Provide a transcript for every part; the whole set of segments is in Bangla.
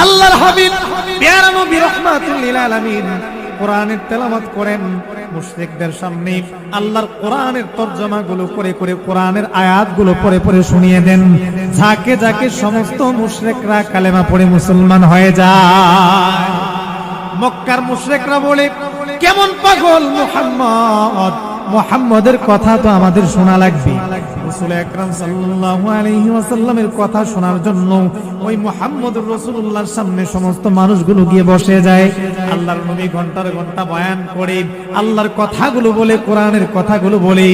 আল্লাহর হাবিব প্যারা নবী রাহমাতুল লিল আলামিন কোরআনের তেলাওয়াত করেন মুশরিকদের সামনে। আল্লাহর কোরআনের তরজমাগুলো করে করে কোরআনের আয়াতগুলো পড়ে পড়ে শুনিয়ে দেন। ঝাঁকে ঝাঁকে সমস্ত মুশরিকরা কালেমা পড়ে মুসলমান হয়ে যায়। মক্কার মুশরিকরা বলে, কেমন পাগল মুহাম্মদ, মুহাম্মদের কথা তো আমাদের শোনা লাগবে। রাসূল আকরাম সাল্লাল্লাহু আলাইহি ওয়াসাল্লামের কথা শোনার জন্য ওই মুহাম্মদুর রাসূলুল্লাহর সামনে সমস্ত মানুষগুলো গিয়ে বসে যায়। আল্লাহর নবী ঘন্টার ঘন্টা বয়ান করে আল্লাহর কথাগুলো বলে, কোরআনের কথাগুলো বলে,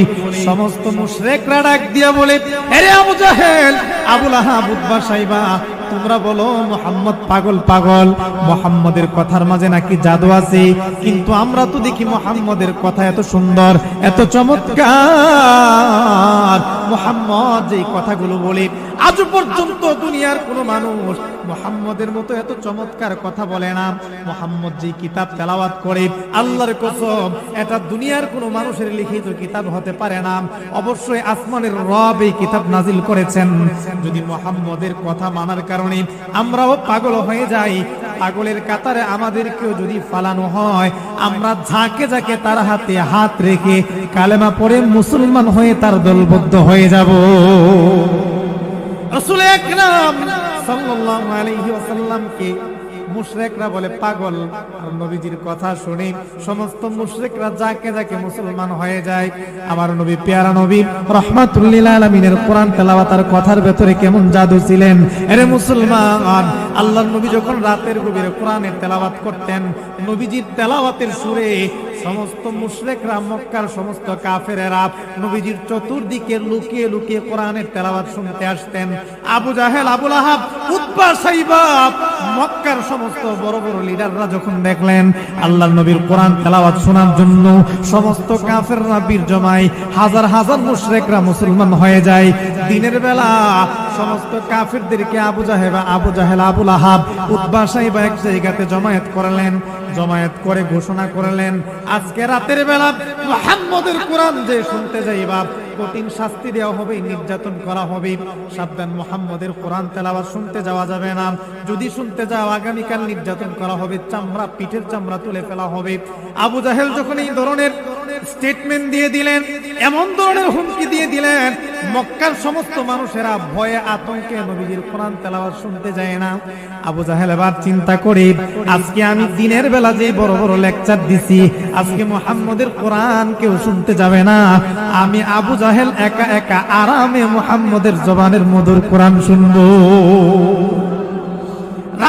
সমস্ত মুশরিকরা ডাক দিয়া বলে, আরে আবু জাহেল, আবু লাহাব, উতবা, সাইবা, তোমরা বলো মুহাম্মদ পাগল পাগল, মুহাম্মদের কথার মাঝে নাকি জাদু আছে, কিন্তু আমরা তো দেখি মুহাম্মদের কথা এত সুন্দর, এত চমৎকার। মুহাম্মদ যে কথাগুলো বলে আজ পর্যন্ত দুনিয়ার কোনো মানুষ মুহাম্মদের মতো এত চমৎকার কথা বলে না। মুহাম্মদ যে কিতাব তেলাওয়াত করে, আল্লাহর কসম এটা দুনিয়ার কোনো মানুষের লিখিত কিতাব হতে পারে না। অবশ্যই আসমানের রব এই কিতাব নাজিল করেছেন। যদি মুহাম্মদের কথা মানার কারণে আমরাও পাগল হয়ে যাই, পাগলের কাতারে আমাদেরকেও যদি ফালানো হয়, আমরা ঝাঁকে ঝাঁকে তার হাতে হাত রেখে কালেমা পড়ে মুসলমান হয়ে তার দলবদ্ধ হয়ে যাব। রাসূল আকরাম সাল্লাল্লাহু আলাইহি ওয়াসাল্লামকে মুশরিকরা বলে পাগল, আর নবীজির কথা শুনে সমস্ত মুশরিকরা ঝাঁকে ঝাঁকে মুসলমান হয়ে যায়। আমার নবী পেয়ারা নবী রাহমাতুল লিল আলামিনের কোরআন তেলাওয়াতের কথার ভেতরে কেমন জাদু ছিলেন। আরে মুসলমান, আল্লাহর নবী যখন রাতের গভীরে কোরআনের তেলাওয়াত করতেন, নবীজির তেলাওয়াতের সুরে সমস্ত মুশরিকরা, মক্কার সমস্ত কাফেরেরা নবীজির চতুর্দিকে লুকিয়ে লুকিয়ে কোরআনের তেলাওয়াত শুনতে আসতেন। আবু জাহেল, আবু লাহাব, উতবা, সাইবা, মক্কার সমস্ত বড় বড় লিডাররা যখন দেখলেন আল্লাহর নবীর কোরআন তেলাওয়াত শোনার জন্য সমস্ত কাফেররা বীর জমায়, হাজার হাজার মুশরিকরা মুসলমান হয়ে যায়। দিনের বেলা সমস্ত কাফেরদেরকে আবু জাহেল, আবু লাহাব, উতবা, সাইবা এক জায়গাতে জমায়েত করলেন। জমায়েত করে ঘোষণা করলেন, আজকে রাতের বেলা মুহাম্মদের কোরআন যে শুনতে যাইবা, কঠিন শাস্তি দেওয়া হবে, নির্যাতন করা হবে। সাবধান, মুহাম্মদের কোরআন তেলাওয়াত শুনতে যাওয়া যাবে না। যদি শুনতে যাও আগামীকাল নির্যাতন করা হবে, চামড়া, পিঠের চামড়া তুলে ফেলা হবে। আবু জাহেল যখন এই ধরনের স্টেটমেন্ট দিয়ে দিলেন, এমন ধরনের হুমকি দিয়ে দিলেন, মক্কার সমস্ত মানুষেরা ভয়ে আতঙ্কে নবীজির কোরআন তেলাওয়াত শুনতে যায় না। আবু জাহেল এবার চিন্তা করে, আজকে আমি দিনের বেলা যে বড় বড় লেকচার দিছি, আজকে মুহাম্মদের কোরআন কেউ শুনতে যাবে না। আমি আবু জাহেল একা একা আরামে মুহাম্মদের জবানের মধুর কোরআন শুনবো।